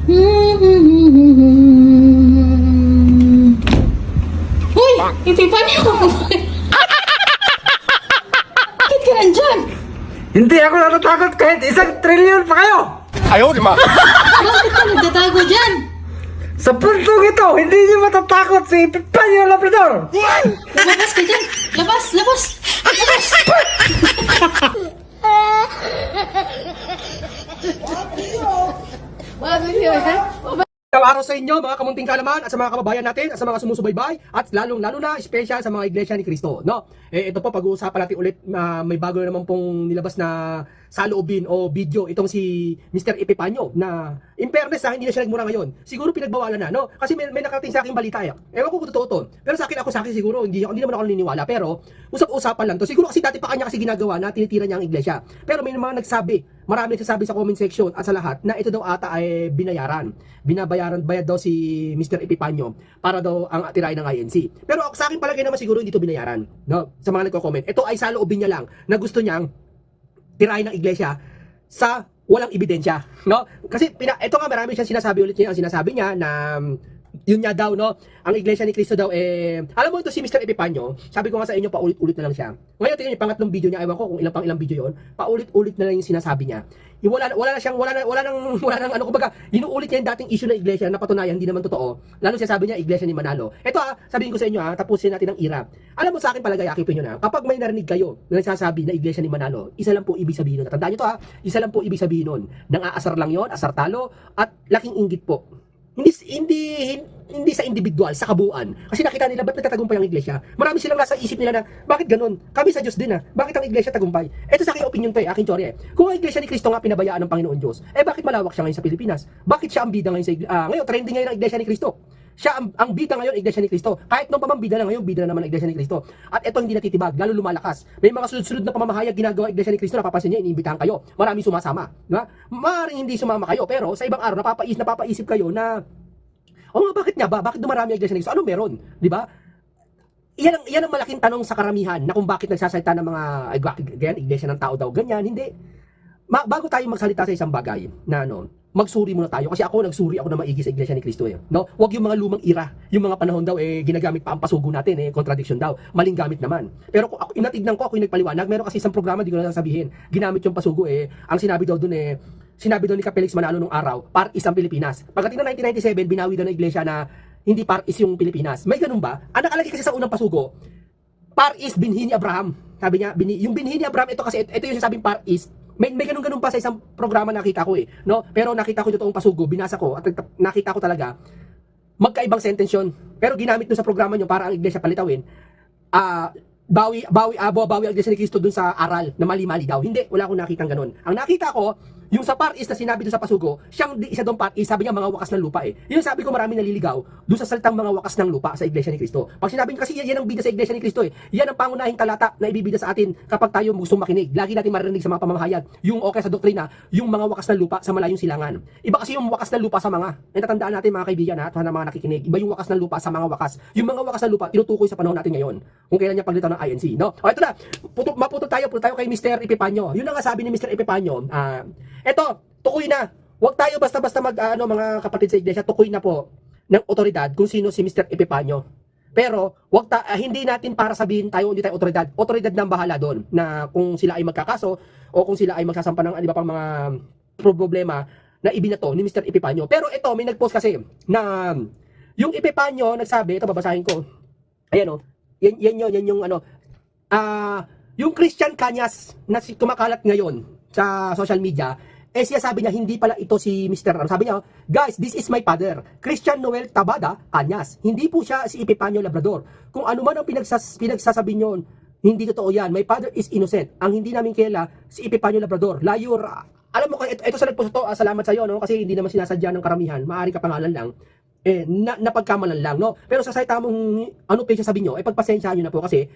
Uy! Ipipanyo! Bakit ka nandyan? Hindi ako natatakot kahit 1,000,000,000 pa kayo! Ayaw, di ma. Bakit ka nagtatago dyan? Sa puntong ito, hindi niyo matatakot si Epipanyo Labrador! Lumabas ka dyan! Labas! Labas! Labas! Magandang araw sa inyo mga kamunting kalaman at sa mga kababayan natin at sa mga sumusubaybay at lalo na special sa mga iglesia ni Cristo, no? Ito po pag-uusapan natin ulit, may bago na naman pong nilabas na saloobin o video itong si Mr. Epipanyo na in fairness hindi na siya nagmura ngayon. Siguro pinagbawalan na, no? Kasi may nakarating sa akin balita ewan ko kung totoo to. Pero sa akin siguro hindi naman ako naniniwala, pero usap-usapan lang to. Siguro kasi dati pa kanya kasi ginagawa na tinitira niya ang iglesia. Pero may mga marami nagsasabi sa comment section at sa lahat na ito daw ata ay binayaran. Bayad daw si Mr. Epipanyo para daw ang tirahin ng INC. Pero sa akin palagay naman siguro hindi to binayaran, no? Sa mga nagko-comment. Ito ay saloobin niya lang na gusto niyang tirahin ng iglesia sa walang ebidensya, no? Kasi ito nga marami siyang sinasabi ulit niya, ang sinasabi niya na yun nga daw, no, ang iglesia ni Cristo daw alam mo ito si Mr. Epipanyo, sabi ko nga sa inyo paulit-ulit na lang siya. Ngayon tingnan niyo pangatlong video niya, ewan ko kung ilang video yon, paulit-ulit na lang yung sinasabi niya. Wala nang ano, kumbaga inuulit niya yung dating issue ng iglesia na patunayan hindi naman totoo. Lalo siya sabi niya iglesia ni Manalo. Ito sabihin ko sa inyo tapusin natin ang ira. Alam mo sa akin palagay, aking opinion kapag may narinig kayo na nagsasabi na iglesia ni Manalo, isa lang po ibig sabihin nun. Tandaan niyo to isa lang po ibig sabihin nun. Nang aasar lang yon, asar talo at laking inggit po. Hindi sa individual, sa kabuuan. Kasi nakita nila ba't nagtatagumpay ang iglesia? Marami silang nasa isip nila na bakit ganun? Kami sa Diyos din bakit ang iglesia tagumpay? Ito sa aking opinion to aking teorya. Kung ang iglesia ni Cristo nga pinabayaan ng Panginoon Diyos, bakit malawak siya ngayon sa Pilipinas? Bakit siya ang bida ngayon sa ngayon trending ngayon ang iglesia ni Cristo? Siya ang bida ngayon iglesia ni Cristo. Kahit nung pamambida na ngayon, bida na naman ang iglesia ni Cristo. At ito hindi natitibag, lalo lumalakas. May mga sunod-sunod na pamamahayag ginagawa iglesia ni Cristo, napapansin niyo, iniimbitahan kayo. Maraming sumasama, di ba? Maaaring hindi sumama kayo, pero sa ibang araw napapaisip kayo na bakit nga ba? Bakit dumarami ang iglesia ni Cristo? Ano meron? Di ba? Yan ang malaking tanong sa karamihan na kung bakit nagsasalita ng mga iglesia ng tao daw ganyan. Hindi. Bago tayo magsalita sa isang bagay na magsuri muna tayo kasi ako nagsuri ako na maigi sa iglesia ni Cristo no? Wag yung mga lumang ira, yung mga panahon daw ginagamit pa ang pasugo natin contradiction daw. Maling gamit naman. Pero kung inatignan ko, ako yung nagpaliwanag, meron kasi isang programa di ko na sabihin. Ginamit yung pasugo ang sinabi daw doon sinabi doon ni Kapelix Manalo nung araw, par is ang Pilipinas. Pagdating ng 1997, binawi daw ng iglesia na hindi par is yung Pilipinas. May ganun ba? Ang nakalagay kasi sa unang pasugo, par is binhi ni Abraham. Sabi niya, yung binhi ni Abraham, ito kasi, ito yung sinasabing par is, may ganun pa sa isang programa nakita ko no? Pero nakita ko yung totoong pasugo, binasa ko, at nakita ko talaga, magkaibang sentence yun. Pero ginamit doon sa programa nyo para ang iglesia palitawin, bawi ang iglesia ni Cristo dun sa aral na mali-mali daw. Hindi, wala akong nakitang ganun. Ang nakita ko, yung sa par is na sinabi dun sa pasugo, siyang isa doon par is, sabi niya mga wakas ng lupa Yung sabi ko marami naliligaw dun sa salitang mga wakas ng lupa sa iglesia ni Cristo. Pag sinabi niyo kasi yan ang bida sa iglesia ni Cristo Yan ang pangunahing talata na ibibida sa atin kapag tayo gustong makinig. Lagi natin maririnig sa mga pamamahayag, yung okay sa doktrina, yung mga wakas ng lupa sa malayong silangan. Iba kasi yung wakas ng lupa sa mga. Natatandaan natin mga kaibigan na mga nakikinig. Iba yung wakas ng lupa sa mga wakas. Yung mga wakas ng lupa tinutukoy sa panahon natin ngayon. Kung kailan niya paglitaw ng INC, no? O ito na, maputol tayo kay Mr. Epipanyo. Yun ang sabi ni Mr. Epipanyo, eto, tukoy na. Huwag tayo basta-basta mga kapatid sa iglesia, tukoy na po ng otoridad kung sino si Mr. Epipanyo. Pero hindi natin para sabihin hindi tayo otoridad. Otoridad na ang bahala doon na kung sila ay magkakaso o kung sila ay magsasampa ng iba pang mga problema na ibinato ni Mr. Epipanyo. Pero ito, may nag-post kasi na yung Epipanyo nagsabi, ito babasahin ko. Ayan yan yung yung Christian Cañas na kumakalat ngayon sa social media, siya sabi niya, hindi pala ito si Mr. Sabi niya, guys, this is my father, Christian Noel Tabada Cañas. Hindi po siya si Epipanyo Labrador. Kung ano man ang pinagsasabi niyo, hindi totoo yan. My father is innocent. Ang hindi namin kilala, si Epipanyo Labrador. Layur. Alam mo, ito sa nagpost to, salamat sa iyo, no? Kasi hindi naman sinasadya ng karamihan. Maaari ka pangalan lang. Napagkamalan lang, no? Pero sa salita mong, pinagsasabi niyo, pagpasensyahan niyo na po kasi,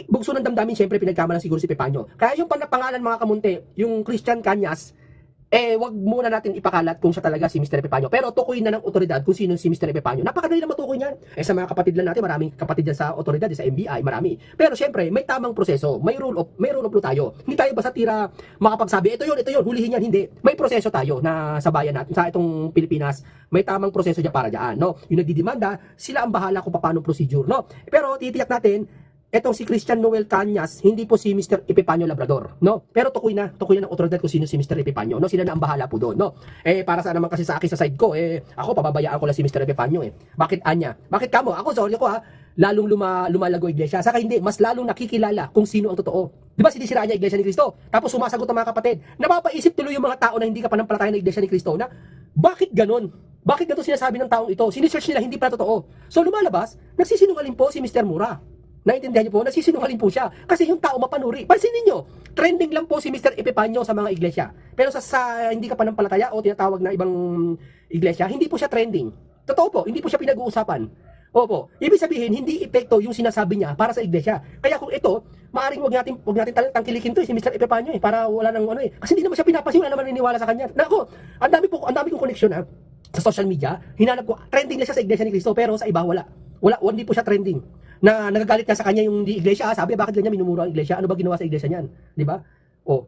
bugso ng damdamin, syempre pinagkamalan siguro si Epipanyo. Kaya yung pangalan mga kamunti, yung Christian Cañas, wag muna natin ipakalat kung siya talaga si Mr. Epifanio. Pero tukuyin na ng otoridad kung sino si Mr. Epifanio. Napakadali na matukoy niyan. Sa mga kapatid lang natin, maraming kapatid dyan sa otoridad, sa NBI, marami. Pero syempre, may tamang proseso. May rule of law tayo. Hindi tayo basta tira makapagsabi, ito yun, hulihin yan. Hindi. May proseso tayo na sa bayan natin, sa itong Pilipinas. May tamang proseso dyan para dyan, no? Yung nagdidemanda, sila ang bahala kung paano procedure, no? Pero titiyak natin, etong si Christian Noel Cañas, hindi po si Mr. Epifanio Labrador, no? Pero tukoy na ng otoridad kung sino si Mr. Epifanio, no? Sila na ang bahala po doon, no? Para sa naman kasi sa akin sa side ko, ako pababayaan ko lang si Mr. Epifanio, Bakit anya? Bakit kamo? Ako, sorry ko lalong lumalago iglesia. Saka hindi, mas lalong nakikilala kung sino ang totoo. Di ba sinisiraan niya iglesia ni Cristo? Tapos sumasagot ang mga kapatid. Napapaisip tuloy yung mga tao na hindi ka panampalataya ng iglesia ni Cristo na, bakit ganon? Bakit ganito sinasabi ng taong ito? Sinisearch nila, hindi pala totoo. So lumalabas, nagsisinungaling po si Mr. Mura. Naintindihan niyo po, nagsisinungaling po siya. Kasi yung tao mapanuri. Pansinin niyo, trending lang po si Mr. Epifanio sa mga iglesia. Pero sa hindi ka panampalataya o tinatawag na ibang iglesia, hindi po siya trending. Totoo po, hindi po siya pinag-uusapan. Opo, ibig sabihin, hindi epekto yung sinasabi niya para sa iglesia. Kaya kung ito, maaring wag natin tangkilikin to si Mr. Epifanio para wala nang Kasi hindi naman siya pinapansin, wala naman naniniwala sa kanya. Nako, ang dami kong connection sa social media. Hinanap ko, trending lang siya sa iglesia ni Cristo, pero sa iba wala. Hindi po siya trending. Na nagagalit ka sa kanya yung di iglesia, sabi bakit ganyan minumura ang iglesia? Ano ba ginawa sa iglesia niyan? Di ba?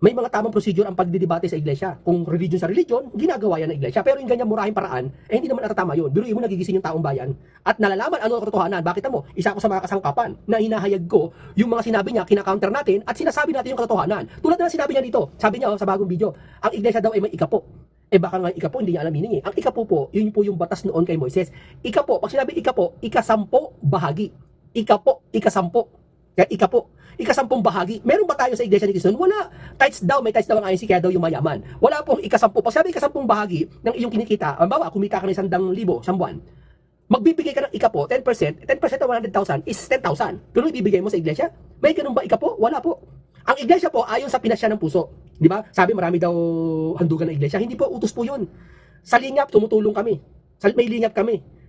May mga tamang procedure ang pagdidebate sa iglesia. Kung religion sa religion, ginagawa yan ng iglesia. Pero yung ganyan murahing paraan, hindi naman natatama yun. Biruin mo nagigising yung taong bayan at nalalaman ano ang katotohanan. Bakit mo? Isa ako sa mga kasangkapan na hinahayag ko yung mga sinabi niya, kina-counter natin at sinasabi natin yung katotohanan. Tulad na sinabi niya dito, sabi niya sa bagong video, ang iglesia daw ay may ikapo. Baka nga ikapo, hindi niya alam meaning Ang ikapo po, yun po yung batas noon kay Moises. Ikapo, pag sinabi ikapo, ikasampo bahagi. Ikasampo. Kaya ikasampung bahagi. Meron ba tayo sa iglesia ni Cristo? Wala. May tithes daw ang INC, kaya daw yung mayaman. Wala pong ikasampu. Pag sabi ikasampung bahagi ng iyong kinikita, halimbawa, kumita ka ng 100,000 sa buwan, magbibigay ka ng ikapo, 10%, 10% of 100,000 is 10,000. Pero ibibigay mo sa iglesia? May ganun ba ikapo? Wala po. Ang iglesia po, ayon sa pinasya ng puso. Di ba? Sabi, marami daw handugan ng iglesia. Hindi po, utos po yun. Sa lingap, tumutulong kami. May lingap kami.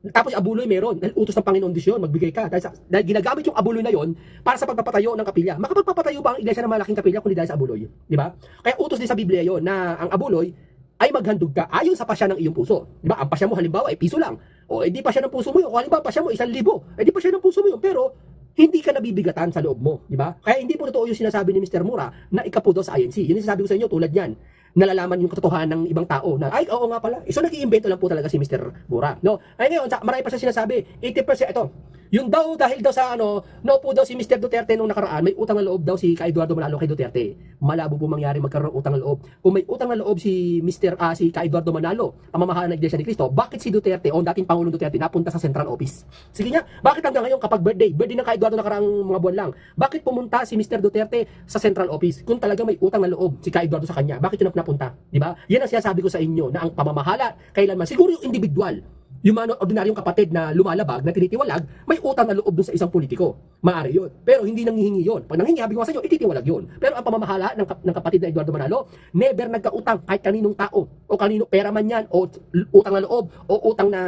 Tapos abuloy meron, dahil utos ng Panginoon Diyos yun, magbigay ka. Dahil ginagamit yung abuloy na yon para sa pagpapatayo ng kapilya. Makapagpapatayo ba ang iglesia ng malaking kapilya kundi dahil sa abuloy? Di ba? Kaya utos din sa Biblia yon na ang abuloy ay maghandog ka ayon sa pasya ng iyong puso. Di ba? Ang pasya mo halimbawa ay piso lang. O edi pasya ng puso mo yun. O halimbawa pasya mo 1,000. Edi pasya ng puso mo yun. Pero hindi ka nabibigatan sa loob mo. Di ba? Kaya hindi po totoo yung sinasabi ni Mr. Mura na ikapo daw sa INC. Yun yung sinasabi ko sa inyo tulad yan. Nalalaman yung katotohanan ng ibang tao na ay oo nga pala. So nag-iimbento lang po talaga si Mr. Mura. No. Ay ngayon, marami pa siya sinasabi. 80% ito. Yung daw dahil daw sa naupo daw si Mr. Duterte nung nakaraan, may utang na loob daw si Eduardo Manalo kay Duterte. Malabo po mangyari magkaroon ng utang na loob. Kung may utang na loob si si Eduardo Manalo, ang mamahala ng Iglesia ni Cristo, bakit si Duterte o dating Pangulong Duterte napunta sa Central Office? Sige nga, bakit hanggang ngayon kapag birthday ng Eduardo nakaraang mga buwan lang, bakit pumunta si Mr. Duterte sa Central Office? Kung talaga may utang na loob si Eduardo sa kanya, bakit yun napunta? Di ba? Yan ang sinasabi ko sa inyo na ang pamamahala kailanman siguro yung individual. Yung mga ordinaryong kapatid na lumalabag, na tinitiwalag, may utang na loob dun sa isang politiko. Maaari yun. Pero hindi nanghihingi yun. Pag nanghihingi, sabi ko sa inyo, ititiwalag yun. Pero ang pamamahala ng kapatid na Eduardo Manalo, never nagkautang kahit kaninong tao, o kanino pera man yan, o utang na loob, o utang na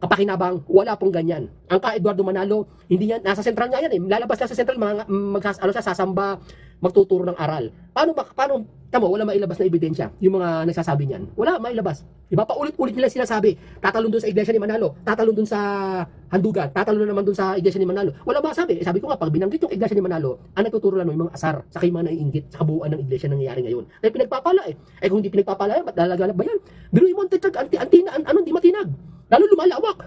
kapakinabang, wala pong ganyan. Ang Eduardo Manalo, hindi yan, nasa sentral nga yan lalabas lang sa sentral, sasamba, magtuturo ng aral. Paano, tamo, wala mailabas na ebidensya, yung mga nagsasabi niyan. Wala mailabas. Diba? Paulit-ulit nila sinasabi, tatalon dun sa iglesia ni Manalo, tatalon dun sa handugan, tatalon naman dun sa iglesia ni Manalo. Wala masabi. Sabi ko nga, pag binanggit yung iglesia ni Manalo, ang nagtuturo lang yung mga asar, saka yung mga naiinggit sa kabuuan ng iglesia nangyayari ngayon. Dahil pinagpapala kung hindi pinagpapala, ba't lalaganap ba yan? Biruin mo, hindi matinag. Lalo lumalawak.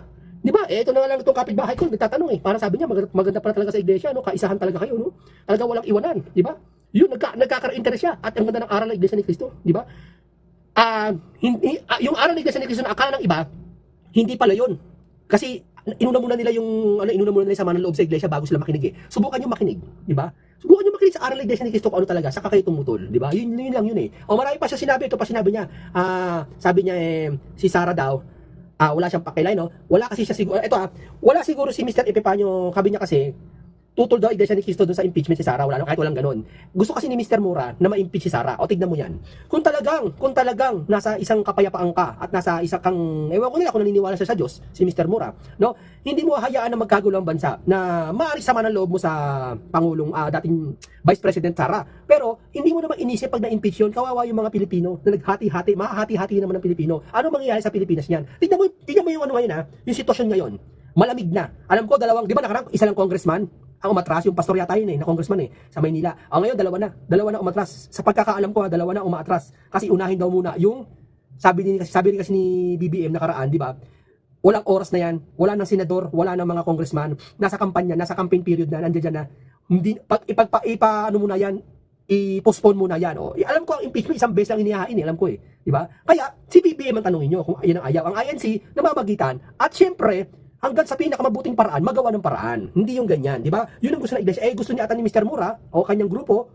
Di ba? Ito na nga lang itong kapitbahay ko, nagtatanong para sabi niya, maganda pala talaga sa iglesia, kaisahan talaga kayo, Talaga walang iwanan, di ba? Yun, nagkaka-interest siya at ang ganda ng aral ng iglesia ni Cristo, di ba? Yung aral ng iglesia ni Cristo na akala ng iba, hindi pala yun. Kasi inuna muna nila sa manang loob sa iglesia bago sila makinig. Subukan niyo makinig, di ba? Subukan niyo makinig sa aral ng iglesia ni Cristo kung ano talaga, saka kayo tumutol, di ba? Yun lang yun O marami pa siya sinabi, ito pa sinabi niya. Sabi niya si Sarah daw, wala siyang pakilay, Wala kasi siya siguro, wala siguro si Mr. Epifanio, sabi niya kasi, tutol daw iglesia ni Cristo doon sa impeachment si Sara, wala kahit walang ganun. Gusto kasi ni Mr. Mura na ma-impeach si Sara. O tignan mo yan. Kung talagang nasa isang kapayapaan ka at nasa isang kang, ewan ko nila kung naniniwala siya sa Diyos, si Mr. Mura, no? Hindi mo hayaan na magkagulo ang bansa na maaari sama ng loob mo sa Pangulong dating Vice President Sara. Pero hindi mo naman inisip pag na-impeach yun, kawawa yung mga Pilipino na naghati-hati, mahati-hati naman ng Pilipino. Ano mangyayari sa Pilipinas niyan? Tignan mo yung ano ngayon yung sitwasyon ngayon. Malamig na. Alam ko, di ba nakarang isa lang congressman ang umatras, yung pastor yata yun na congressman sa Maynila. Ngayon, dalawa na umatras. Sa pagkakaalam ko, dalawa na umatras. Kasi unahin daw muna yung, sabi kasi ni BBM nakaraan, di ba? Walang oras na yan, wala nang senador, wala nang mga congressman, nasa kampanya, nasa campaign period na, nandiyan na, hindi, ano muna yan, i-postpone muna yan. Alam ko ang impeachment, isang beses lang inihain, alam ko di ba? Kaya, si BBM ang tanongin nyo kung ayan ang ayaw. Ang INC, namamagitan, at syempre, hanggang sa pinakamabuting paraan, magawa ng paraan. Hindi yung ganyan, di ba? Yun ang gusto ng iglesia. Gusto niya ata ni Mr. Mura o kanyang grupo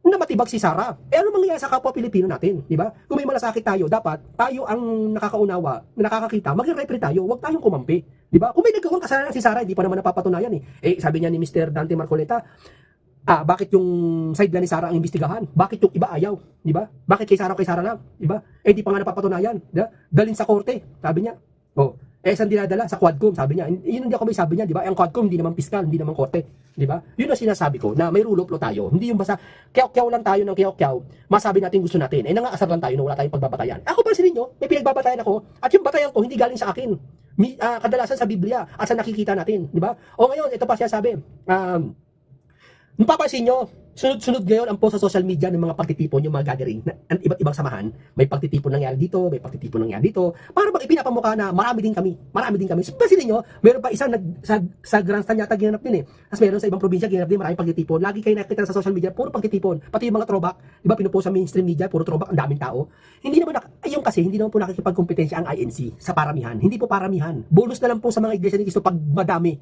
na matibag si Sara. Ano mangyayari sa kapwa Pilipino natin, di ba? Kung may malasakit tayo, dapat tayo ang nakakaunawa, nakakakita, magre-repre tayo, huwag tayong kumampi, di ba? Kung may nagawang kasalanan si Sara, hindi pa naman napapatunayan sabi niya ni Mr. Dante Marcoleta, bakit yung side na ni Sara ang imbestigahan? Bakit yung iba ayaw, di ba? Bakit kay Sara lang, di ba? Di pa nga napapatunayan, di ba? Dalhin sa korte, sabi niya. Saan dinadala? Sa Quadcom, sabi niya. Yun hindi ako may sabi niya, di ba? Ang Quadcom, hindi naman piskal, hindi naman korte, di ba? Yun ang sinasabi ko, na may rule of law tayo. Hindi yung basta, kyaw-kyaw lang tayo ng kyaw-kyaw, masabi natin gusto natin. Nangaasar lang tayo na wala tayong pagbabatayan. Ako pa ninyo, may pinagbabatayan ako, at yung batayan ko, hindi galing sa akin. Kadalasan sa Biblia, at sa nakikita natin, di ba? Ngayon, ito pa siya sabi, mapapansin nyo, sunod-sunod ngayon ang post sa social media ng mga pagtitipon, yung mga gathering, iba't ibang samahan, may pagtitipon nangyari dito, may pagtitipon nangyari dito, para bang ipinapamukha na marami din kami. Pansin niyo, meron pa isang sa grandstand yata ginanap din Tapos meron sa ibang probinsya ginanap din, maraming pagtitipon. Lagi kayo nakikita sa social media, puro pagtitipon. Pati yung mga throwback, di ba pinupost sa mainstream media, puro throwback, ang daming tao. Hindi naman hindi naman po nakikipagkompetensya ang INC sa paramihan. Hindi po paramihan. Bonus na lang po sa mga iglesia ni Cristo pag madami.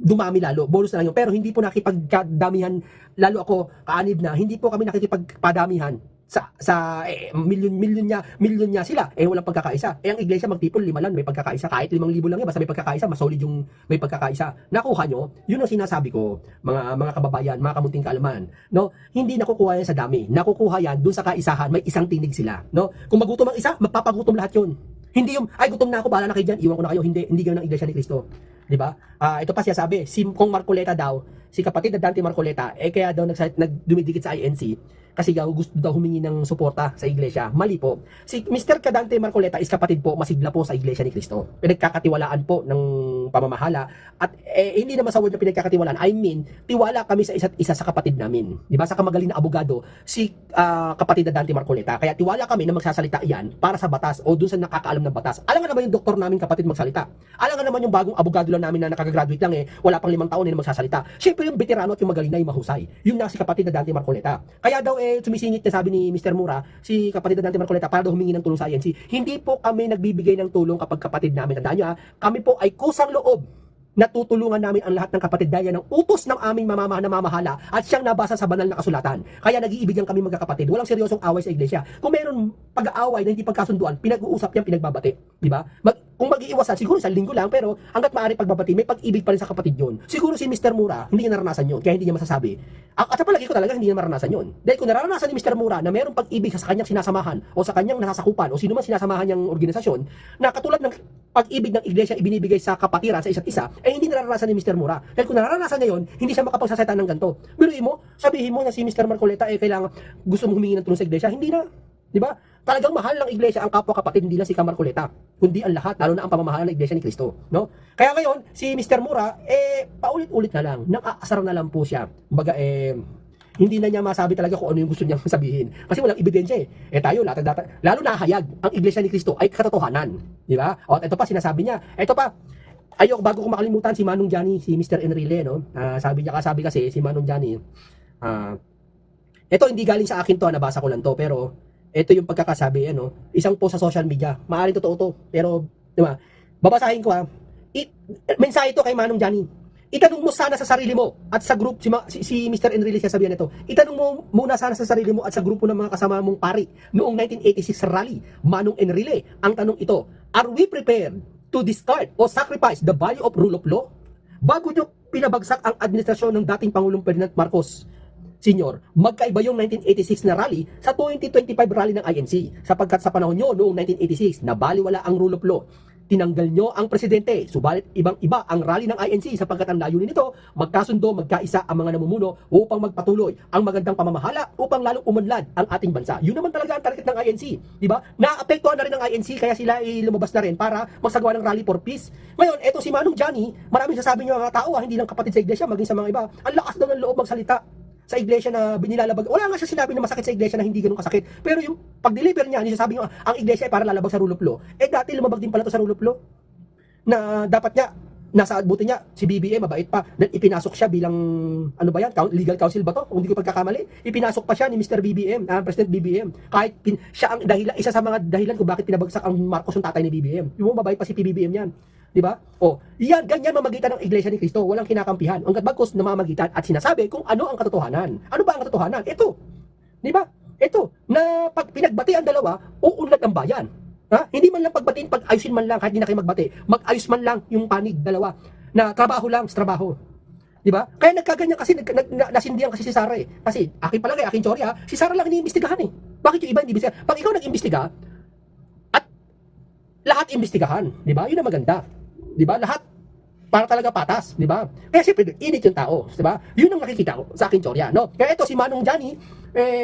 Dumami lalo, bonus na lang yun. Pero hindi po nakikipagdamihan, lalo ako, kaanib na, hindi po kami nakikipagpadamihan sa milyon niya sila, walang pagkakaisa. Ang iglesia magtipon, 5 lang, may pagkakaisa. Kahit 5,000 lang basta may pagkakaisa, mas solid yung may pagkakaisa. Nakuha nyo, yun ang sinasabi ko, mga kababayan, mga kamunting kaalaman. No? Hindi nakukuha yan sa dami. Nakukuha yan dun sa kaisahan, may isang tinig sila. No? Kung magutom ang isa, magpapagutom lahat yun. Hindi yung, gutom na ako, bahala na kayo dyan, iwan ko na kayo. Hindi gano'n ang iglesia ni Cristo. Di ba? Ito pa siya sabi, kung Marcoleta daw, si kapatid na Dante Marcoleta, kaya daw dumidikit sa INC, kasi gusto daw humingi ng suporta sa iglesia. Mali po. Si Mr. Dante Marcoleta is kapatid po, masigla po sa iglesia ni Cristo. Pinagkakatiwalaan po ng pamamahala. At hindi naman sa word na pinagkakatiwalaan, I mean, tiwala kami sa isa't isa sa kapatid namin. Di ba? Sa kamagaling na abogado, si kapatid na Dante Marcoleta. Kaya tiwala kami na magsasalita yan para sa batas o dun sa nakakaalam ng batas. Alam nga naman yung doktor namin kapatid magsalita. Alam nga naman yung bagong abogado lang namin na nakagagraduate lang wala pang 5 taon na magsasalita. Siyempre yung veterano at yung magaling na yung mahusay. Yun na si kapatid na Dante Marcoleta. Kaya daw sumisingit na sabi ni Mr. Mura, si kapatid na Dante Marcoleta para daw humingi ng tulong sa INC. Hindi po kami nagbibigay ng tulong kapag kapatid namin. Tandaan nyo kami po ay kusang loob natutulungan namin ang lahat ng kapatid dahil ng utos ng aming namamahala at siyang nabasa sa banal na kasulatan. Kaya nag-iibigan kami magkakapatid. Walang seryosong away sa iglesia. Kung meron pag-aaway na hindi pagkasunduan, pinag-uusap yan, pinagbabati. Di ba? Kung mag-iiwasan, siguro isang linggo lang, pero hanggat maaari pagbabati, may pag-ibig pa rin sa kapatid yun. Siguro si Mr. Mura, hindi niya naranasan yun, kaya hindi niya masasabi. At sa palagi ko talaga, hindi niya maranasan yun. Dahil kung naranasan ni Mr. Mura na mayroong pag-ibig sa kanyang sinasamahan o sa kanyang nasasakupan o sino man sinasamahan niyang organisasyon, na katulad ng pag-ibig ng iglesia ibinibigay sa kapatiran sa isa't isa, hindi nararanasan ni Mr. Mura. Dahil kung nararanasan niya yun, hindi siya makapagsasalita ng ganito. Biruin mo, sabihin mo na si Mr. Marcoleta kailangan gusto mong humingi ng tulong sa iglesia, hindi na. Di ba? Talagang mahal ng iglesia ang kapwa kapatid, hindi lang si Marcoleta, kundi ang lahat, lalo na ang pamamahala ng iglesia ni Cristo, no? Kaya ngayon, si Mr. Mura, paulit-ulit na lang, nang-aasar na lang po siya. Kumbaga, hindi na niya masabi talaga kung ano yung gusto niyang sabihin. Kasi walang ebidensya tayo, lalo na hayag, ang iglesia ni Cristo ay katotohanan. Di ba? At ito pa, sinasabi niya, ito pa, bago ko makalimutan si Manong Johnny, si Mr. Enrile, no? Sabi kasi, si Manong Johnny, ito hindi galing sa akin to, nabasa ko lang to, pero ito yung pagkakasabi, isang post sa social media, maaaring totoo to, pero, di ba, babasahin ko mensahe ito kay Manong Johnny. Itanong mo sana sa sarili mo at sa group, si Mr. Enrile siya sabihan ito, itanong mo muna sana sa sarili mo at sa grupo ng mga kasama mong pari noong 1986 rally, Manong Enrile, ang tanong ito, are we prepared to discard or sacrifice the value of rule of law? Bago nyo pinabagsak ang administrasyon ng dating Pangulong Ferdinand Marcos Senior. Magkaiba yung 1986 na rally sa 2025 rally ng INC. Sapagkat sa panahon nyo, noong 1986, nabaliwala ang rule of law. Tinanggal nyo ang presidente. Subalit ibang-iba ang rally ng INC sapagkat ang layunin nito, magkasundo, magkaisa ang mga namumuno upang magpatuloy ang magandang pamamahala upang lalong umunlad ang ating bansa. Yun naman talaga ang target ng INC. Diba? Naapektuhan na rin ng INC kaya sila ay lumabas na rin para magsagawa ng rally for peace. Ngayon, eto si Manong Johnny, maraming sasabi nyo mga tao, hindi lang kapatid sa iglesia, maging sa mga iba, ang lakas daw ng loob magsalita sa iglesia na binilalabag. Wala nga siya sinabi na masakit sa iglesia na hindi ganun kasakit. Pero yung pag-deliver niya, hindi sabi niya, ang iglesia ay para lalabag sa rule of law. Eh dati lumabag din pala to sa rule of law. Na dapat niya, nasa buti niya, si BBM, mabait pa. Dahil ipinasok siya bilang, ano ba yan, legal counsel ba to? Kung hindi ko pagkakamali. Ipinasok pa siya ni Mr. BBM, President BBM. Kahit siya ang dahilan, isa sa mga dahilan kung bakit pinabagsak ang Marcos yung tatay ni BBM. Yung mabait pa si PBBM yan. Di ba? O, yan, ganyan mamagitan ng Iglesia ni Cristo. Walang kinakampihan. Ang bagkus namamagitan at sinasabi kung ano ang katotohanan. Ano ba ang katotohanan? Ito. Di ba? Ito. Na pag pinagbati ang dalawa, uunlad ang bayan. Ha? Hindi man lang pagbatiin, pag-ayusin man lang, kahit hindi na kayo magbati. Mag-ayos man lang yung panig, dalawa. Na trabaho lang sa trabaho. Di ba? Kaya nagkaganyan kasi, nasindihan kasi si Sara eh. Kasi, akin palagay, akin tsorya, si Sara lang iniimbestigahan eh. Bakit yung iba hindi imbestigahan? Pag ikaw nag-imbestiga, at lahat imbestigahan, di ba? Yun ang maganda. Di ba? Lahat para talaga patas, di ba? Kaya siyempre, init yung tao, di ba? Yun ang nakikita ko sa akin, Chorya, no? Kaya ito, si Manong Johnny,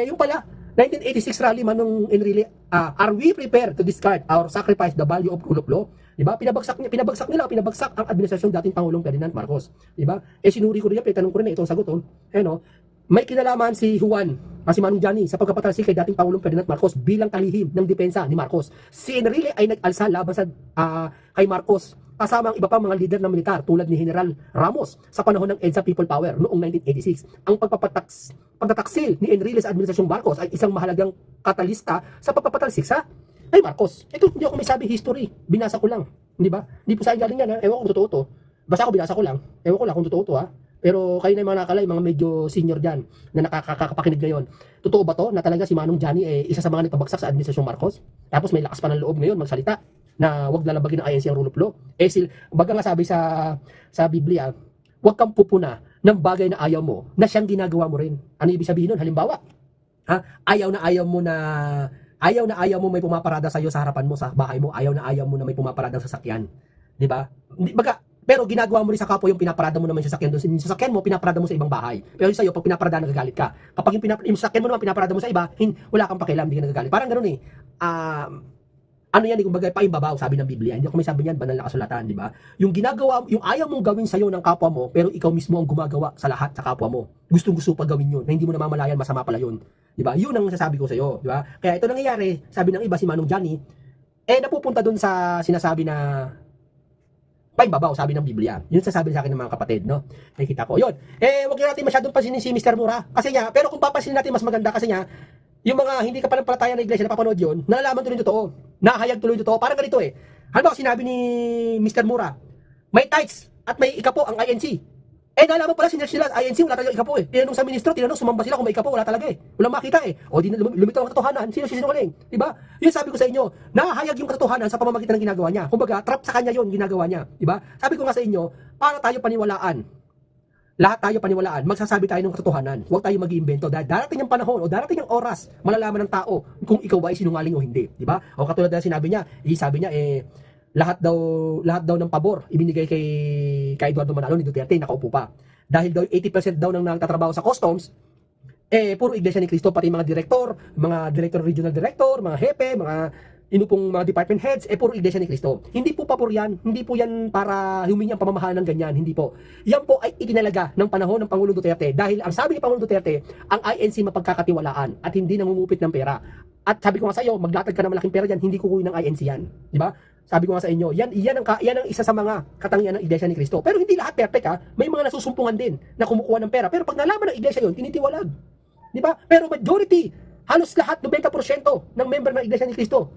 yung pala, 1986 rally, Manong Enrile, are we prepared to discard or sacrifice the value of rule of law? Di ba? Pinabagsak ang administrasyon dating Pangulong Ferdinand Marcos. Di ba? Sinuri ko rin yan, tanong ko rin itong sagot, no? May kinalaman si Juan, si Manong Johnny, sa pagkapatalsik kay dating Pangulong Ferdinand Marcos bilang kalihim ng depensa ni Marcos. Si Enrile ay nag-alsa laban sa kay Marcos kasama ang iba pang mga lider ng militar tulad ni General Ramos sa panahon ng EDSA People Power noong 1986. Ang pagtataksil ni Enrile sa administrasyong Marcos ay isang mahalagang katalista sa pagpapatalsik sa kay Marcos. Ito, hindi ako may sabi history. Binasa ko lang. Di ba? Hindi po sa akin galing yan, ha? Ewan ko kung totoo to. Basta ako binasa ko lang. Ewan ko lang kung totoo to, ha? Pero kayo na yung mga nakalay, mga medyo senior dyan na nakakapakinig ngayon. Totoo ba to na talaga si Manong Johnny isa sa mga nagpabagsak sa administrasyong Marcos? Tapos may lakas pa ng loob ngayon magsalita na wag lalabagin ng INC ang rule of law. Baga nga sabi sa Biblia, wag kang pupuna ng bagay na ayaw mo na siyang ginagawa mo rin. Ano ibig sabihin nun? Halimbawa, ayaw na ayaw mo may pumaparada sa iyo sa harapan mo sa bahay mo. Ayaw mo na may pumaparadang sasakyan. 'Di ba? Pero ginagawa mo rin sa kapwa yung pinaparada mo naman yung sasakyan doon. Yung sasakyan mo, pinaparada mo sa ibang bahay. Pero sa iyo, pag pinaparada, nagagalit ka. Kapag yung sasakyan mo naman, pinaparada mo sa iba, wala kang pakialam, hindi ka nagagalit. Parang ganoon eh. Ano yan, kumbaga, paimbabaw, sabi ng Biblia. Hindi ako may sabi niyan, banal na kasulatan, di ba? Yung ayaw mong gawin sa iyo ng kapwa mo, pero ikaw mismo ang gumagawa sa lahat sa kapwa mo. Gustong-gusto pa gawin yun, na hindi mo namamalayan, masama pala yun. Di ba? Yun ang nasasabi ko sa iyo, di ba? Kaya ito nangyayari, sabi ng iba, si Manong Johnny, napupunta dun sa sinasabi na paimbabaw, sabi ng Biblia. Yun sasabi sa akin ng mga kapatid, no? Nakikita ko. Yun. Wag natin masyadong pansinin si Mr. Mura. Kasi niya, pero kung papansinin natin, mas maganda kasi niya, yung mga hindi ka panampalataya na iglesia na papanood yun, nalalaman tuloy yung totoo. Nahayag tuloy yung totoo. Parang ganito eh. Halimbawa, sinabi ni Mr. Mura, may tithes at may ikapo ang INC. Nalaman pala sila INC, wala talaga ikapo eh. Tinanong sa ministro, sumamba sila kung may ikapo, wala talaga eh. Walang makita eh. O di lumitaw ang katotohanan, sino sinungaling? Diba? Yun sabi ko sa inyo, nahayag yung katotohanan sa pamamagitan ng ginagawa niya. Kumbaga, trap sa kanya yun, ginagawa niya. Diba? Sabi ko nga sa inyo, para tayo paniwalaan, lahat tayo paniwalaan, magsasabi tayo ng katotohanan. Huwag tayo mag-iimbento. Dahil darating ang panahon o darating ang oras, malalaman ng tao kung ikaw ba ay sinungaling o hindi. Diba? O katulad na sinabi niya, lahat daw ng pabor ibinigay kay Eduardo Manalo ni Duterte, nakaupo pa. Dahil daw 80% daw ng nagtatrabaho sa customs, puro Iglesia ni Cristo, pati mga director, regional director, mga hepe, mga inupong mga department heads, puro Iglesia ni Cristo. Hindi po pabor yan, hindi po yan para humingi ang pamamahala ng ganyan, hindi po. Yan po ay itinalaga ng panahon ng Pangulong Duterte dahil ang sabi ni Pangulong Duterte, ang INC mapagkakatiwalaan at hindi nangungupit ng pera. At sabi ko nga sa iyo, maglatag ka ng malaking pera yan, hindi kukunin ng INC yan. Di ba? Sabi ko nga sa inyo, yan ang isa sa mga katangian ng Iglesia ni Cristo. Pero hindi lahat perfect ha. May mga nasusumpungan din na kumukuha ng pera. Pero pag nalaman ng Iglesia yun, tinitiwalag. Di ba? Pero majority, halos lahat, 90% ng member ng Iglesia ni Cristo,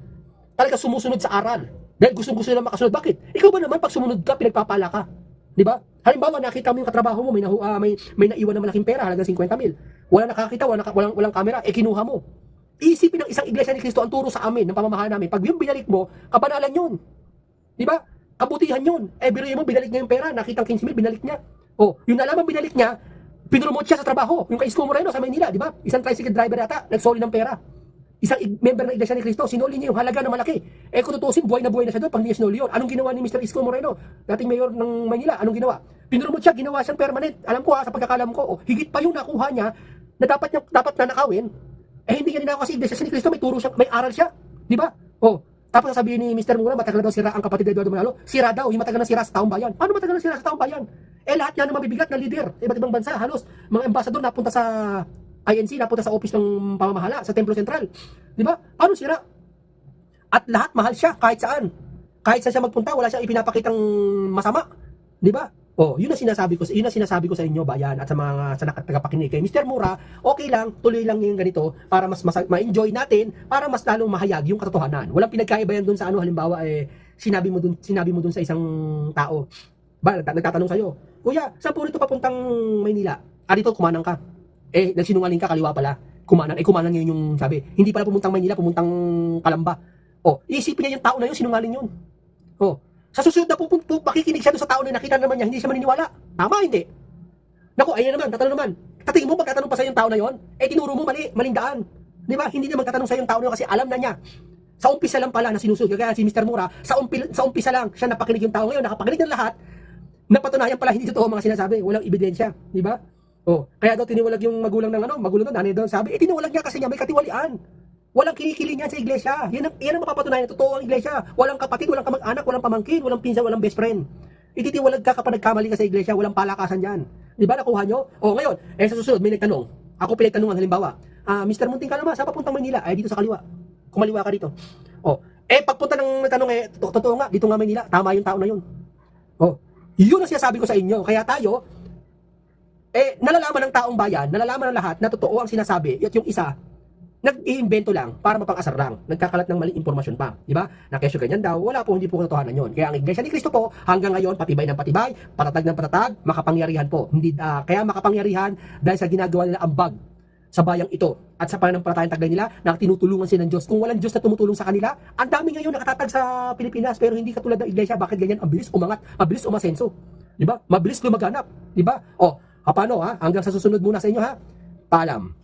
talaga sumusunod sa aral. Dahil gusto nila makasunod. Bakit? Ikaw ba naman pag sumunod ka, pinagpapala ka? Di ba? Halimbawa, nakita mo yung katrabaho mo, may naiwan na malaking pera, halagang 50,000. Wala nakakita, walang camera, kinuha mo. Isipin ng isang Iglesia ni Cristo ang turo sa amin ng pamamahala namin. Pag yung binalik mo, kabanalan yun. Di ba? Kabutihan yun. Biruin mo, binalik niya yung pera, nakitang 15,000, binalik niya. Oh, yung nalaman binalik niya, pinromote siya sa trabaho. Yung kay Isko Moreno sa Maynila, di ba? Isang tricycle driver yata, nagsoli ng pera. Isang member ng Iglesia ni Cristo, sinuli niya yung halaga na malaki. Eh kung tutusin, buhay na siya doon pag niya sinuli yun. Anong ginawa ni Mr. Isko Moreno, dating mayor ng Maynila? Anong ginawa? Pinromote siya, ginawa siyang permanent. Alam ko sa pagkakalam ko, higit pa yung nakuha niya na dapat nanakawin. Eh hindi niya ninakaw kasi Iglesia ni Cristo, may turo siya, may aral siya. Di ba? Oh, tapos sasabihin ni Mr. Mura, matagal na daw sira ang kapatid Eduardo Manalo. Sira daw, yung matagal na sira sa taong bayan. Paano matagal na sira sa taong bayan? Eh lahat yan ng mabibigat na leader sa iba't ibang bansa, halos mga ambassador napunta sa INC, napunta sa office ng pamamahala sa Templo Sentral. Di ba? Paano sira? At lahat mahal siya kahit saan. Kahit saan siya magpunta, wala siyang ipinapakitang masama. Di ba? Oh, yun ang sinasabi ko sa inyo bayan at sa mga tagapakinig kay Mr. Mura. Okay lang, tuloy lang yung ganito para mas ma-enjoy natin, para mas lalong mahayag yung katotohanan. Walang pinagkaiba yan dun sa ano, halimbawa sinabi mo dun sa isang tao. Ba, nagtatanong sa'yo, kuya, saan po rito papuntang Maynila? Dito kumanang ka. Nagsinungaling ka, kaliwa pala. Kumanan ngayon yung sabi. Hindi pala pumuntang Maynila, pumuntang Kalamba. Oh, iisipin niya yung tao na yun, sinungaling yun. Oh, sa susunod na makikinig siya doon sa tao na nakita naman niya, hindi siya maniniwala. Tama, hindi. Naku, ayan naman, tatanong naman. Tatingin mo, magtatanong pa sa'yo yung tao na yon, tinuro mo maling daan. Di ba? Hindi na magtatanong sa'yo yung tao na yun kasi alam na niya. Sa umpisa lang pala na sinusunod. Kaya si Mr. Mura, sa umpisa lang siya napakinig yung tao ngayon, nakapakinig ng lahat, napatunayan pala hindi totoo mga sinasabi, walang ebidensya, di ba? Oh, kaya daw tiniwalag yung magulang doon, nanay doon, sabi, tiniwalag niya kasi niya may katiwalian. Walang kinikili niyan sa iglesia. Yan ang mapapatunayan, totoo ang iglesia. Walang kapatid, walang kamag-anak, walang pamangkin, walang pinsan, walang best friend. Ititiwalag ka kapag nagkamali ka sa iglesia, walang palakasan diyan. Di ba nakuha nyo? Oh, ngayon, sa susunod may nagtanong. Ako pinagtanungan halimbawa, Mr. Munting ka naman, saan papuntang Maynila? Dito sa kaliwa. Kumaliwa ka dito. Oh, pagpunta ng nagtanong totoo nga, dito nga Maynila, tama yung tao na yun. Oh, yun ang sinasabi ko sa inyo. Kaya tayo, nalalaman ng taong bayan, nalalaman ng lahat na totoo ang sinasabi at yung isa, nag-iimbento lang para mapang-asar lang. Nagkakalat ng maling impormasyon pa. Di ba? Na kesyo ganyan daw, wala po, hindi po katotohanan yun. Kaya ang Iglesia ni Cristo po, hanggang ngayon, patibay ng patibay, patatag ng patatag, makapangyarihan po. Hindi, kaya makapangyarihan dahil sa ginagawa nila ambag sa bayang ito at sa pananampalatayang taglay nila na tinutulungan sila ng Diyos. Kung walang Diyos na tumutulong sa kanila, ang dami ngayon nakatatag sa Pilipinas pero hindi katulad ng Iglesia. Bakit ganyan? Ang bilis umangat, mabilis umasenso. Di ba? Mabilis lumaganap. Di ba? O, paano ha? Hanggang sa susunod muna sa inyo ha. Paalam.